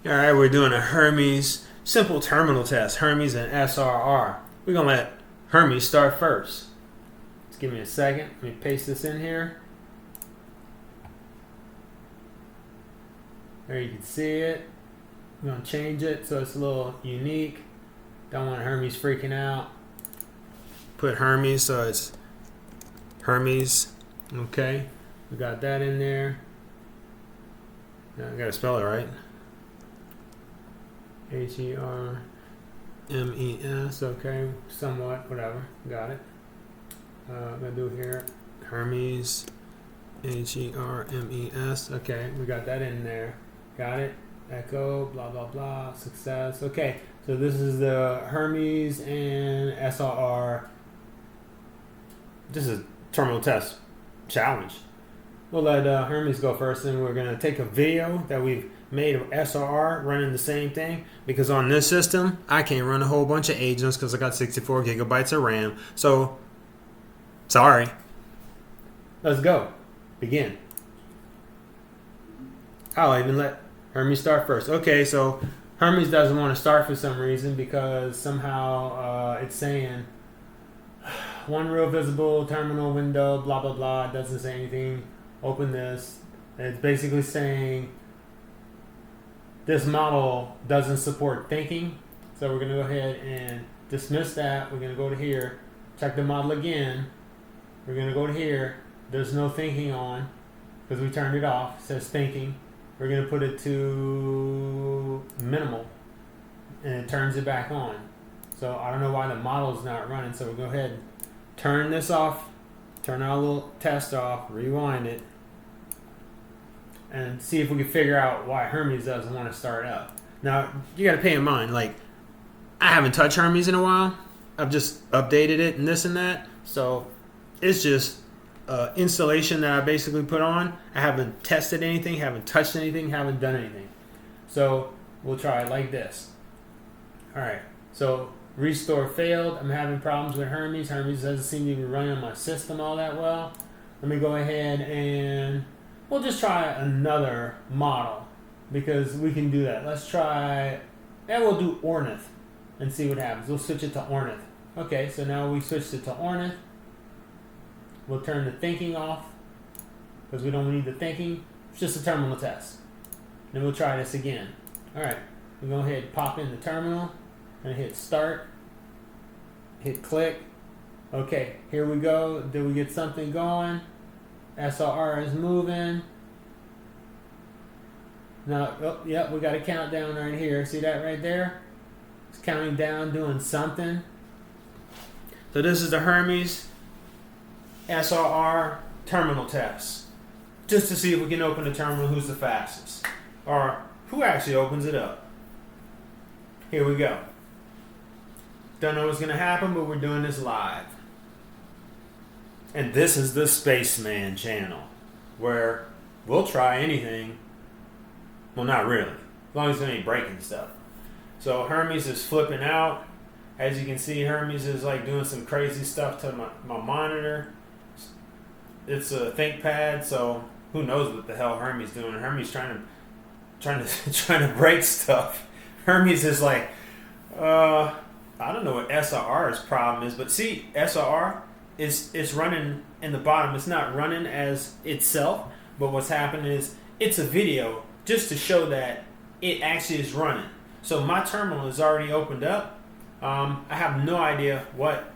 All right, we're doing a Hermes simple terminal test, Hermes and SRR. We're going to let Hermes start first. Just give me a second. Let me paste this in here. There you can see it. I'm going to change it so it's a little unique. Don't want Hermes freaking out. Put Hermes so it's Hermes. Okay, we got that in there. Now I got to spell it right. Hermes, okay, somewhat, whatever, got it. I'm gonna do here, Hermes, Hermes, okay, we got that in there, got it, echo, blah, blah, blah, success, okay, so this is the Hermes and SRR, this is a terminal test challenge. We'll let Hermes go first, and we're gonna take a video that we've made of SRR running the same thing, because on this system I can't run a whole bunch of agents because I got 64 gigabytes of RAM. So sorry. Let's go. Begin. I'll even let Hermes start first. Okay, so Hermes doesn't want to start for some reason because somehow it's saying one real visible terminal window, blah blah blah. It doesn't say anything. Open this. It's basically saying this model doesn't support thinking, so we're going to go ahead and dismiss that. We're going to go to here, check the model again. We're going to go to here. There's no thinking on because we turned it off. It says thinking. We're going to put it to minimal, and it turns it back on. So I don't know why the model's not running, so we'll go ahead and turn this off, turn our little test off, rewind it, and see if we can figure out why Hermes doesn't want to start up. Now, you got to pay in mind, like, I haven't touched Hermes in a while. I've just updated it and this and that. So it's just installation that I basically put on. I haven't tested anything, haven't touched anything, haven't done anything. So we'll try it like this. All right, so restore failed. I'm having problems with Hermes. Hermes doesn't seem to be running on my system all that well. Let me go ahead and we'll just try another model because we can do that. Let's try, and we'll do Ornith and see what happens. We'll switch it to Ornith. Okay, so now we switched it to Ornith. We'll turn the thinking off because we don't need the thinking. It's just a terminal test. Then we'll try this again. All right, we'll go ahead and pop in the terminal and hit start. Hit click. Okay, here we go. Did we get something going? SRR is moving. Now, oh, yep, we got a countdown right here. See that right there? It's counting down, doing something. So this is the Hermes SRR terminal test. Just to see if we can open the terminal, who's the fastest. Or who actually opens it up. Here we go. Don't know what's going to happen, but we're doing this live. And this is the Spaceman channel, where we'll try anything. Well, not really, as long as it ain't breaking stuff. So Hermes is flipping out. As you can see, Hermes is like doing some crazy stuff to my monitor. It's a ThinkPad, so who knows what the hell Hermes doing? Hermes trying to break stuff. Hermes is like, I don't know what SRR's problem is, but see, SRR. It's running in the bottom. It's not running as itself, but what's happening is it's a video just to show that it actually is running. So my terminal is already opened up. I have no idea what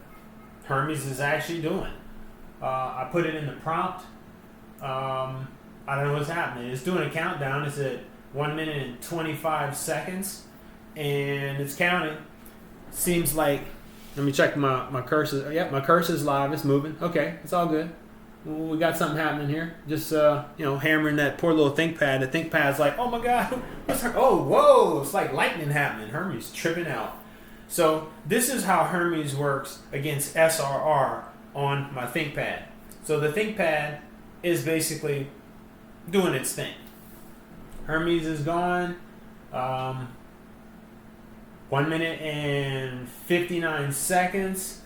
Hermes is actually doing. I put it in the prompt. I don't know what's happening. It's doing a countdown. It's at 1 minute and 25 seconds, and it's counting. Seems like, let me check my cursor. Yep, my cursor is live. It's moving. Okay, it's all good. We got something happening here. Just hammering that poor little ThinkPad. The ThinkPad's like, oh my god, what's her? Oh, whoa! It's like lightning happening. Hermes tripping out. So this is how Hermes works against SRR on my ThinkPad. So the ThinkPad is basically doing its thing. Hermes is gone. 1 minute and 59 seconds.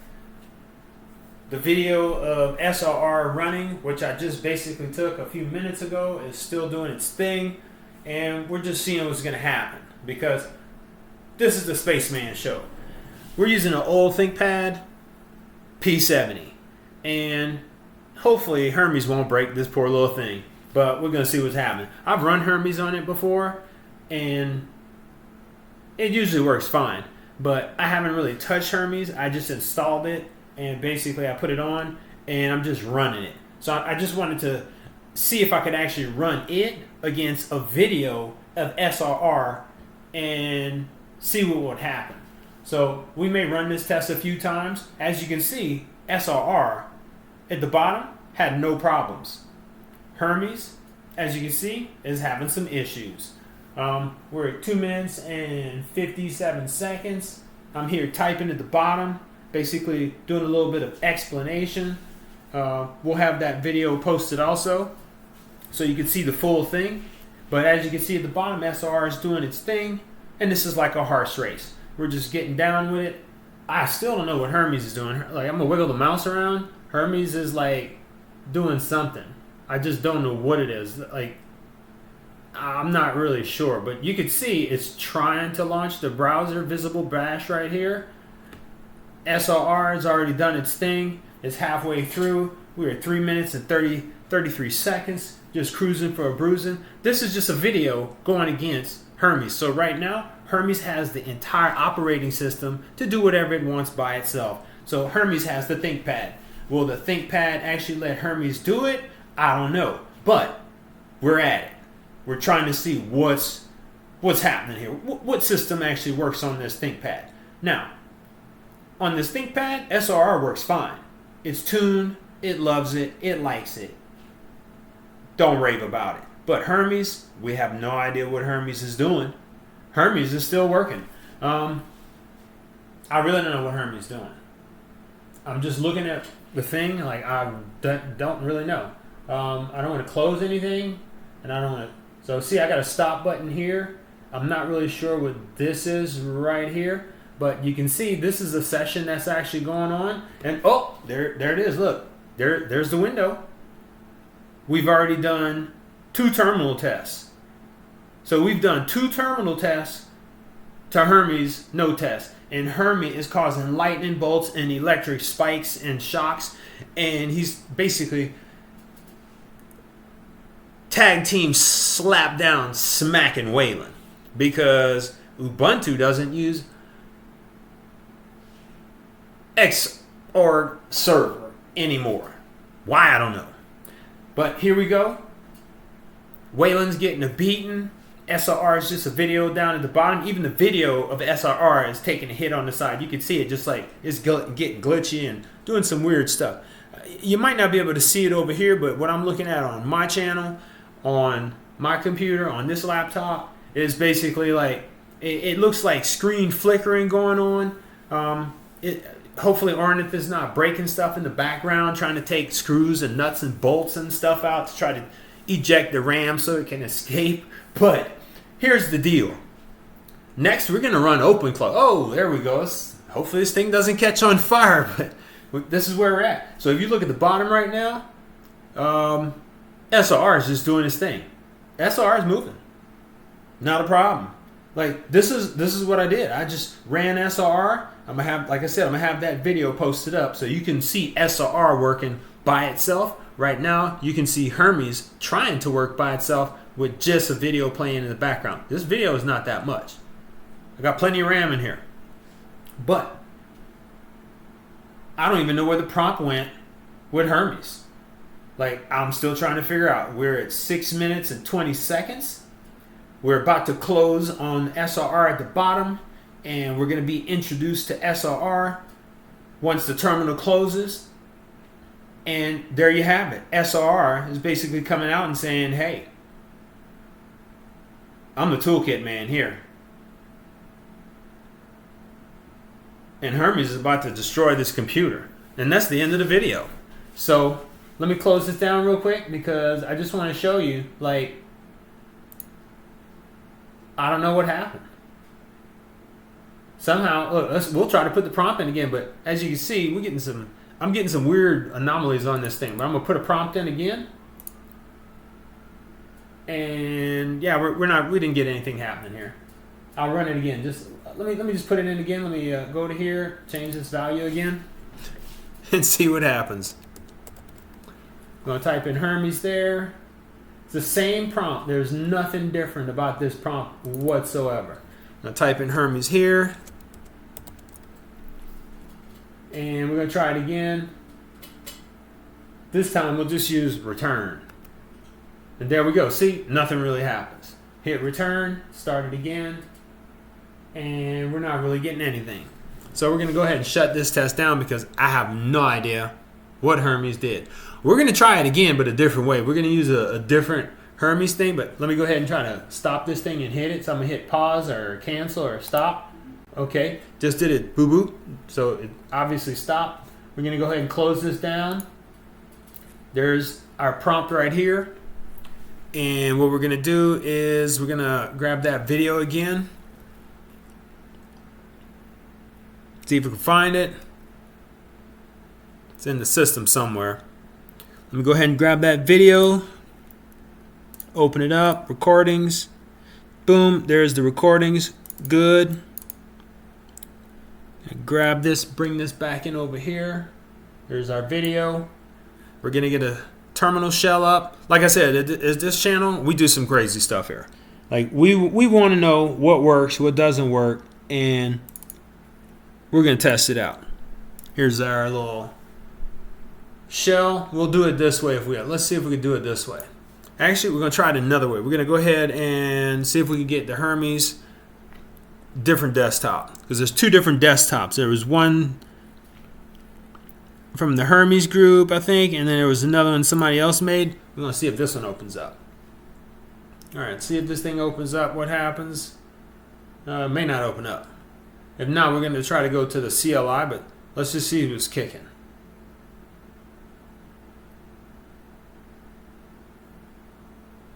The video of SRR running, which I just basically took a few minutes ago, is still doing its thing. And we're just seeing what's going to happen. because this is the Spaceman show. We're using an old ThinkPad P70, and hopefully Hermes won't break this poor little thing, but we're going to see what's happening. I've run Hermes on it before, and it usually works fine, but I haven't really touched Hermes. I just installed it, and basically I put it on, and I'm just running it. So I just wanted to see if I could actually run it against a video of SRR and see what would happen. So we may run this test a few times. As you can see, SRR at the bottom had no problems. Hermes, as you can see, is having some issues. We're at 2 minutes and 57 seconds. I'm here typing at the bottom, basically doing a little bit of explanation. We'll have that video posted also, so you can see the full thing. But as you can see at the bottom, SRR is doing its thing, and this is like a horse race. We're just getting down with it. I still don't know what Hermes is doing. Like, I'm gonna wiggle the mouse around. Hermes is like doing something. I just don't know what it is. Like, I'm not really sure, but you can see it's trying to launch the browser visible bash right here. SRR has already done its thing. It's halfway through. We're at 3 minutes and 33 seconds, just cruising for a bruising. This is just a video going against Hermes. So right now, Hermes has the entire operating system to do whatever it wants by itself. So Hermes has the ThinkPad. Will the ThinkPad actually let Hermes do it? I don't know. But we're at it. We're trying to see what's happening here. What system actually works on this ThinkPad? Now, on this ThinkPad, SRR works fine. It's tuned. It loves it. It likes it. Don't rave about it. But Hermes, we have no idea what Hermes is doing. Hermes is still working. I really don't know what Hermes is doing. I'm just looking at the thing, like, I don't really know. I don't want to close anything, and I don't want to. So see, I got a stop button here. I'm not really sure what this is right here, but you can see this is a session that's actually going on. And oh, there it is. Look, there's the window. We've already done 2 terminal tests. So we've done 2 terminal tests to Hermes, no test. And Hermes is causing lightning bolts and electric spikes and shocks. And he's basically tag team slap down smacking Wayland. Because Ubuntu doesn't use XOR server anymore. Why, I don't know. But here we go. Wayland's getting a beating. SRR is just a video down at the bottom. Even the video of SRR is taking a hit on the side. You can see it just like it's getting glitchy and doing some weird stuff. You might not be able to see it over here, but what I'm looking at on my channel, on my computer, on this laptop, is basically like, it looks like screen flickering going on. Hopefully Ornith is not breaking stuff in the background, trying to take screws and nuts and bolts and stuff out to try to eject the RAM so it can escape. But here's the deal. Next, we're going to run OpenClaw. Oh, there we go. Hopefully this thing doesn't catch on fire, but this is where we're at. So if you look at the bottom right now, SRR is just doing its thing. SRR is moving. Not a problem. Like, this is what I did. I just ran SRR. I'm gonna have, like I said, I'm gonna have that video posted up so you can see SRR working by itself. Right now, you can see Hermes trying to work by itself with just a video playing in the background. This video is not that much. I got plenty of RAM in here. But I don't even know where the prompt went with Hermes. Like, I'm still trying to figure out. We're at 6 minutes and 20 seconds. We're about to close on SRR at the bottom, and we're going to be introduced to SRR once the terminal closes. And there you have it. SRR is basically coming out and saying, hey, I'm the toolkit man here. And Hermes is about to destroy this computer. And that's the end of the video. So let me close this down real quick because I just want to show you, like, I don't know what happened. Somehow, look, we'll try to put the prompt in again, but as you can see, I'm getting some weird anomalies on this thing. But I'm gonna put a prompt in again. And yeah, we didn't get anything happening here. I'll run it again. Just let me just put it in again. Let me go to here, change this value again, and see what happens. I'm going to type in Hermes there. It's the same prompt. There's nothing different about this prompt whatsoever. I'm going to type in Hermes here. And we're going to try it again. This time we'll just use return. And there we go. See, nothing really happens. Hit return, start it again, and we're not really getting anything. So we're going to go ahead and shut this test down because I have no idea what Hermes did. We're going to try it again, but a different way. We're going to use a different Hermes thing, but let me go ahead and try to stop this thing and hit it. So I'm going to hit pause or cancel or stop. Okay, just did it, boo-boo. So it obviously stopped. We're going to go ahead and close this down. There's our prompt right here. And what we're going to do is we're going to grab that video again. See if we can find it. It's in the system somewhere. Let me go ahead and grab that video. Open it up. Recordings. Boom. There's the recordings. Good. Grab this, bring this back in over here. There's our video. We're going to get a terminal shell up. Like I said, is this channel, we do some crazy stuff here. Like we want to know what works, what doesn't work, and we're going to test it out. Here's our little shell. We'll do it this way if we have. Let's see if we can do it this way. Actually, we're going to try it another way. We're going to go ahead and see if we can get the Hermes different desktop, because there's two different desktops. There was one from the Hermes group, I think, and then there was another one somebody else made. We're going to see if this one opens up. Alright, see if this thing opens up. What happens? It may not open up. If not, we're going to try to go to the CLI, but let's just see who's kicking.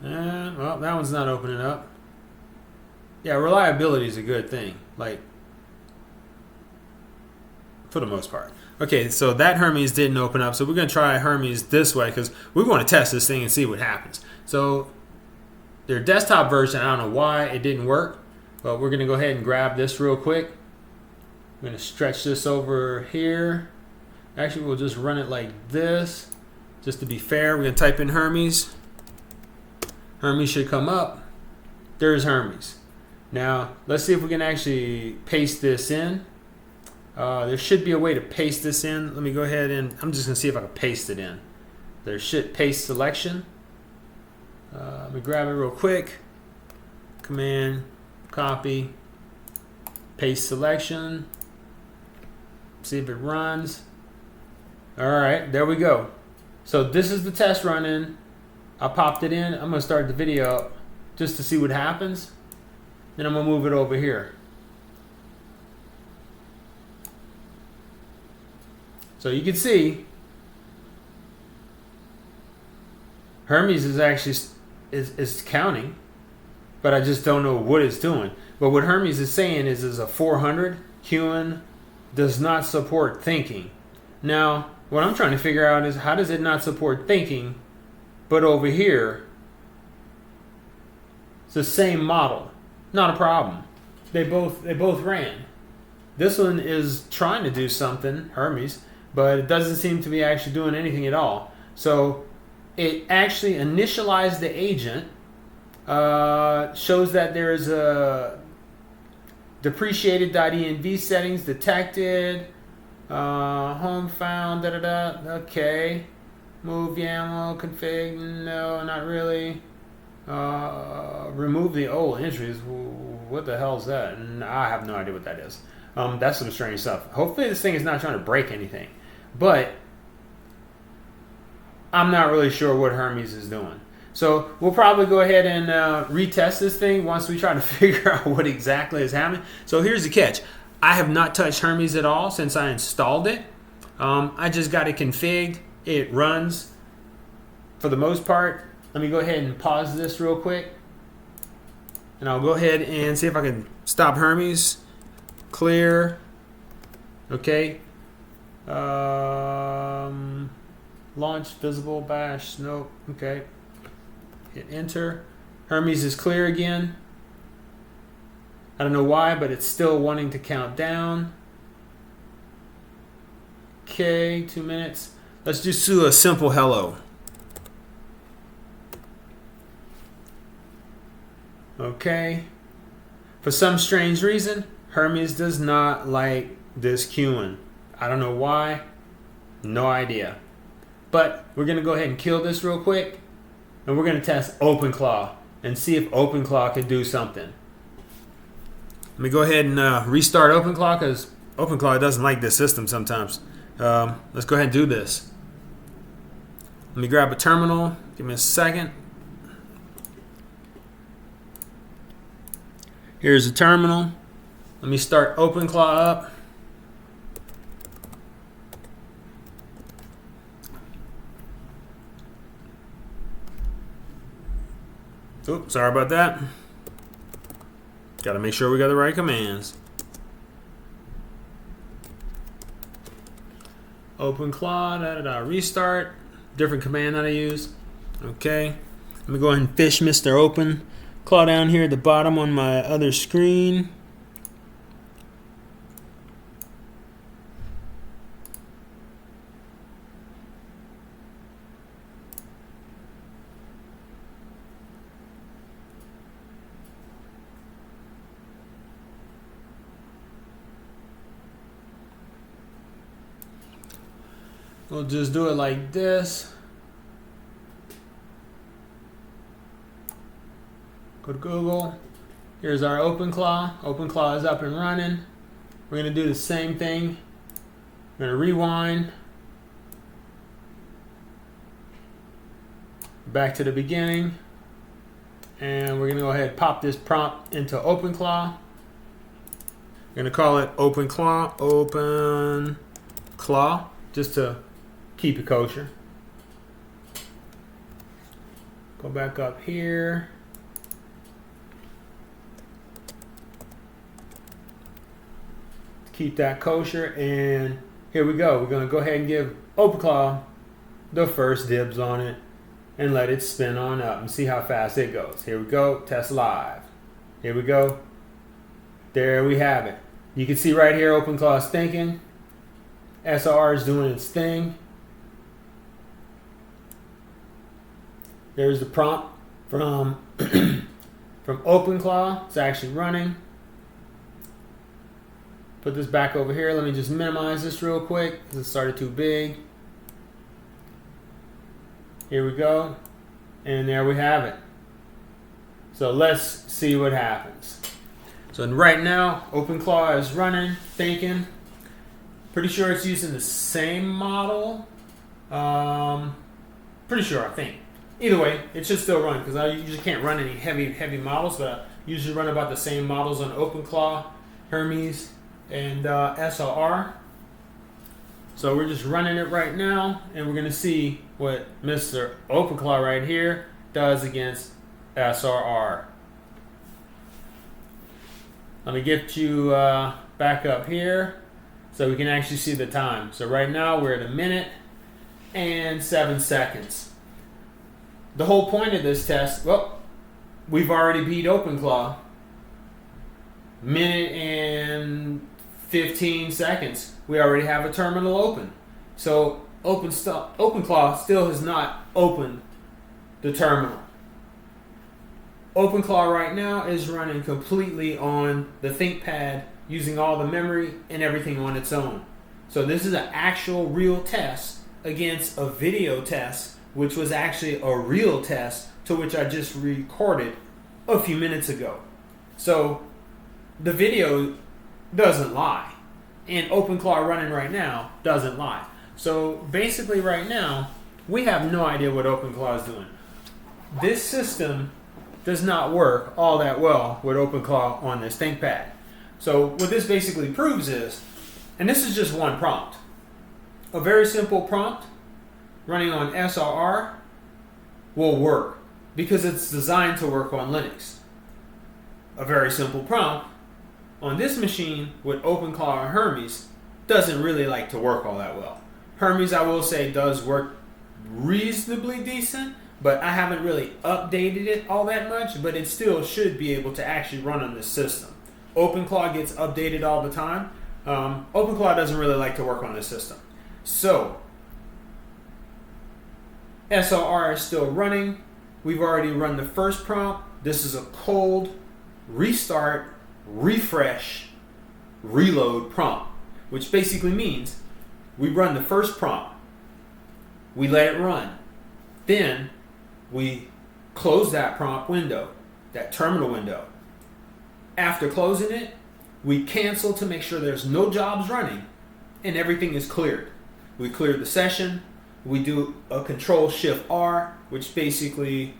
Well, that one's not opening up. Yeah, reliability is a good thing, like, for the most part. Okay, so that Hermes didn't open up, so we're going to try Hermes this way because we want to test this thing and see what happens. So their desktop version, I don't know why it didn't work, but we're going to go ahead and grab this real quick. I'm going to stretch this over here. Actually, we'll just run it like this, just to be fair. We're going to type in Hermes. Hermes should come up. There's Hermes. Now, let's see if we can actually paste this in. There should be a way to paste this in. Let me go ahead and I'm just going to see if I can paste it in. There should paste selection. Let me grab it real quick. Command, copy, paste selection. See if it runs. All right, there we go. So this is the test running. I popped it in. I'm going to start the video up just to see what happens. Then I'm going to move it over here. So you can see Hermes is actually is counting, but I just don't know what it's doing. But what Hermes is saying is a 400 human does not support thinking. Now, what I'm trying to figure out is how does it not support thinking, but over here it's the same model. Not a problem. They both ran. This one is trying to do something, Hermes, but it doesn't seem to be actually doing anything at all. So it actually initialized the agent, shows that there is a depreciated.env settings detected, home found, okay, move YAML, config, no, not really. Remove the old entries. What the hell is that? And I have no idea what that is. That's some strange stuff. Hopefully this thing is not trying to break anything, but I'm not really sure what Hermes is doing. So we'll probably go ahead and retest this thing once we try to figure out what exactly is happening. So here's the catch. I have not touched Hermes at all since I installed it. I just got it configured. It runs for the most part. Let me go ahead and pause this real quick. And I'll go ahead and see if I can stop Hermes. Clear. Okay. Launch visible bash. Nope. Okay. Hit enter. Hermes is clear again. I don't know why, but it's still wanting to count down. Okay, 2 minutes. Let's just do a simple hello. Okay. For some strange reason, Hermes does not like this queuing. I don't know why. No idea. But we're going to go ahead and kill this real quick. And we're going to test OpenClaw and see if OpenClaw can do something. Let me go ahead and restart OpenClaw because OpenClaw doesn't like this system sometimes. Let's go ahead and do this. Let me grab a terminal. Give me a second. Here's a terminal. Let me start OpenClaw up. Oops, sorry about that. Got to make sure we got the right commands. OpenClaw, restart. Different command that I use. Okay. Let me go ahead and fish Mr. OpenClaw down here at the bottom on my other screen. We'll just do it like this. Go to Google. Here's our OpenClaw. OpenClaw is up and running. We're going to do the same thing. We're going to rewind. Back to the beginning. And we're going to go ahead and pop this prompt into OpenClaw. We're going to call it OpenClaw. OpenClaw. Just to keep it kosher. Go back up here. Keep that kosher, and here we go. We're going to go ahead and give OpenClaw the first dibs on it and let it spin on up and see how fast it goes. Here we go. Test live. Here we go. There we have it. You can see right here OpenClaw is thinking. SRR is doing its thing. There's the prompt from from OpenClaw. It's actually running. Put this back over here. Let me just minimize this real quick because it started too big. Here we go. And there we have it. So let's see what happens. So right now, OpenClaw is running, thinking. Pretty sure it's using the same model. Pretty sure, I think. Either way, it should still run because I usually can't run any heavy models, but I usually run about the same models on OpenClaw, Hermes, and SRR. So we're just running it right now, and we're going to see what Mr. OpenClaw right here does against SRR. Let me get you back up here so we can actually see the time. So right now we're at 1 minute and 7 seconds. The whole point of this test, well, we've already beat OpenClaw. 1 minute and 15 seconds. We already have a terminal open. So OpenClaw still has not opened the terminal. OpenClaw right now is running completely on the ThinkPad, using all the memory and everything on its own. So this is an actual real test against a video test, which was actually a real test to which I just recorded a few minutes ago. So the video doesn't lie, and OpenClaw running right now doesn't lie. So basically right now, we have no idea what OpenClaw is doing. This system does not work all that well with OpenClaw on this ThinkPad. So what this basically proves is, and this is just one prompt, a very simple prompt running on SRR will work because it's designed to work on Linux. A very simple prompt on this machine with OpenClaw or Hermes doesn't really like to work all that well. Hermes, I will say, does work reasonably decent, but I haven't really updated it all that much, but it still should be able to actually run on this system. OpenClaw gets updated all the time. OpenClaw doesn't really like to work on this system. So SRR is still running. We've already run the first prompt. This is a cold restart, refresh, reload prompt, which basically means we run the first prompt, we let it run, then we close that prompt window, that terminal window. After closing it, we cancel to make sure there's no jobs running and everything is cleared. We clear the session, we do a Control-Shift-R, which basically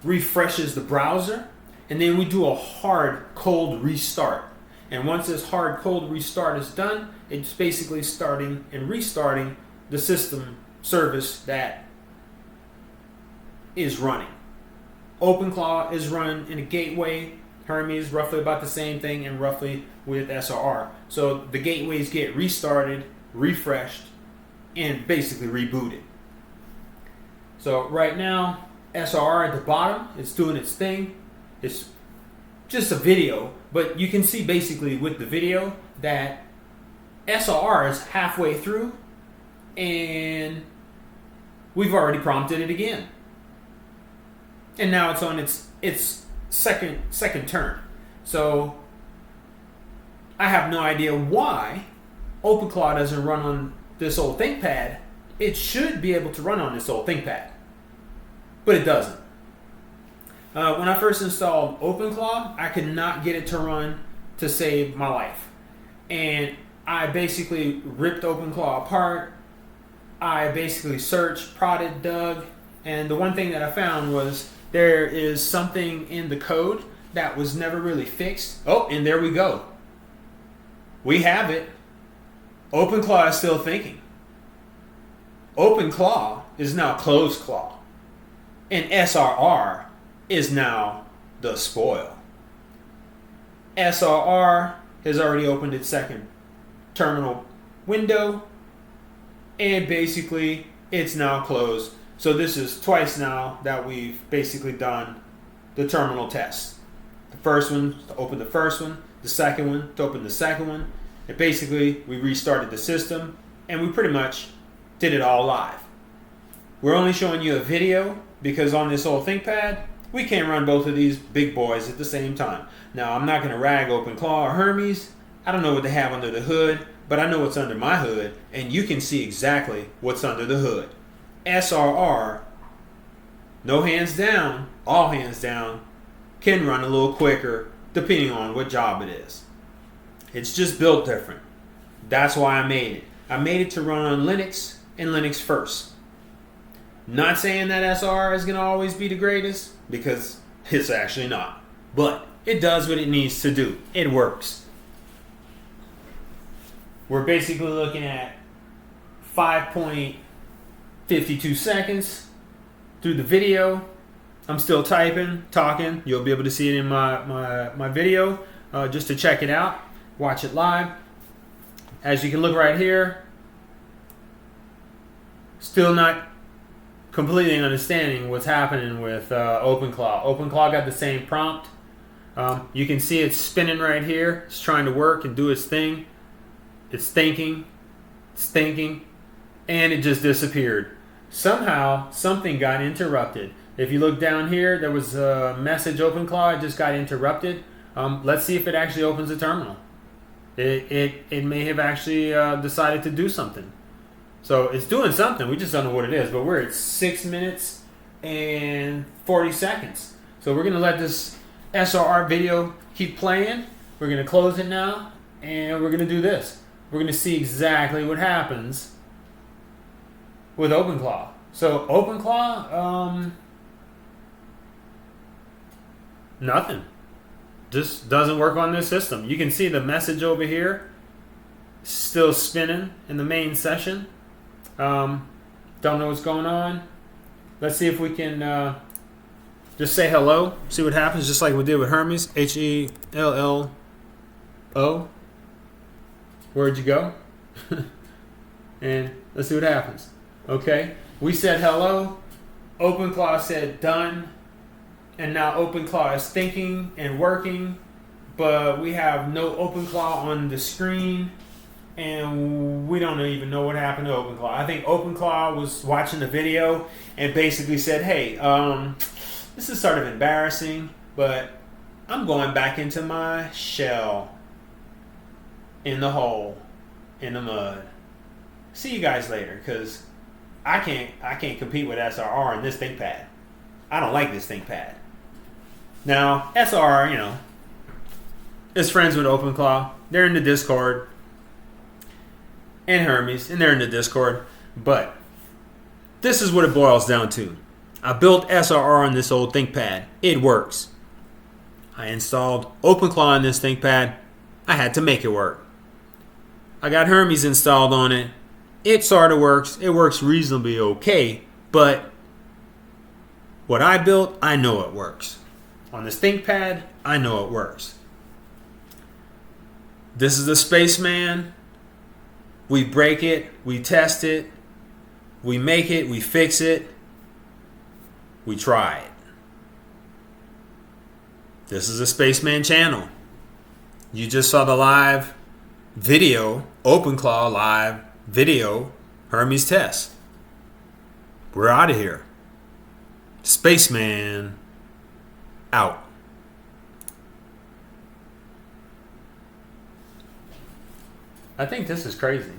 refreshes the browser, and then we do a hard cold restart. And once this hard cold restart is done, it's basically starting and restarting the system service that is running. OpenClaw is run in a gateway. Hermes roughly about the same thing, and roughly with SRR. So the gateways get restarted, refreshed, and basically rebooted. So right now, SRR at the bottom is doing its thing. It's just a video, but you can see basically with the video that SRR is halfway through, and we've already prompted it again. And now it's on its second turn. So I have no idea why OpenClaw doesn't run on this old ThinkPad. It should be able to run on this old ThinkPad, but it doesn't. When I first installed OpenClaw, I could not get it to run to save my life. And I basically ripped OpenClaw apart. I basically searched, prodded, dug, and the one thing that I found was there is something in the code that was never really fixed. Oh, and there we go. We have it. OpenClaw is still thinking. OpenClaw is now closed claw. And SRR is now the spoil. SRR has already opened its second terminal window, and basically it's now closed. So this is twice now that we've basically done the terminal test. The first one to open the first one, the second one to open the second one, and basically we restarted the system, and we pretty much did it all live. We're only showing you a video because on this old ThinkPad, we can't run both of these big boys at the same time. Now, I'm not going to rag OpenClaw or Hermes. I don't know what they have under the hood, but I know what's under my hood, and you can see exactly what's under the hood. SRR, no hands down, all hands down, can run a little quicker depending on what job it is. It's just built different. That's why I made it. I made it to run on Linux and Linux first. Not saying that SRR is going to always be the greatest, because it's actually not. But it does what it needs to do. It works. We're basically looking at 5.52 seconds through the video. I'm still typing, talking. You'll be able to see it in my video just to check it out. Watch it live. As you can look right here, still not completely understanding what's happening with OpenClaw. OpenClaw got the same prompt. You can see it's spinning right here. It's trying to work and do its thing. It's thinking, and it just disappeared. Somehow, something got interrupted. If you look down here, there was a message OpenClaw. It just got interrupted. Let's see if it actually opens the terminal. It may have actually decided to do something. So it's doing something. We just don't know what it is. But we're at 6 minutes and 40 seconds. So we're going to let this SRR video keep playing. We're going to close it now. And we're going to do this. We're going to see exactly what happens with OpenClaw. So OpenClaw, nothing. Just doesn't work on this system. You can see the message over here still spinning in the main session. Don't know what's going on. Let's see if we can just say hello. See what happens, just like we did with Hermes. HELLO. Where'd you go? And let's see what happens. Okay, we said hello. OpenClaw said done. And now OpenClaw is thinking and working. but we have no OpenClaw on the screen, and we don't even know what happened to OpenClaw. I think OpenClaw was watching the video and basically said, hey, this is sort of embarrassing, but I'm going back into my shell in the hole, in the mud. See you guys later, because I can't compete with SRR in this ThinkPad. I don't like this ThinkPad. Now, SRR, you know, is friends with OpenClaw. They're in the Discord. And Hermes, and they're in the Discord. But this is what it boils down to. I built SRR on this old ThinkPad. It works. I installed OpenClaw on this ThinkPad. I had to make it work. I got Hermes installed on it. It sort of works. It works reasonably okay. But what I built, I know it works. On this ThinkPad, I know it works. This is the spaceman. We break it. We test it. We make it. We fix it. We try it. This is a Spaceman channel. You just saw the live video, OpenClaw live video, Hermes test. We're out of here. Spaceman out. I think this is crazy.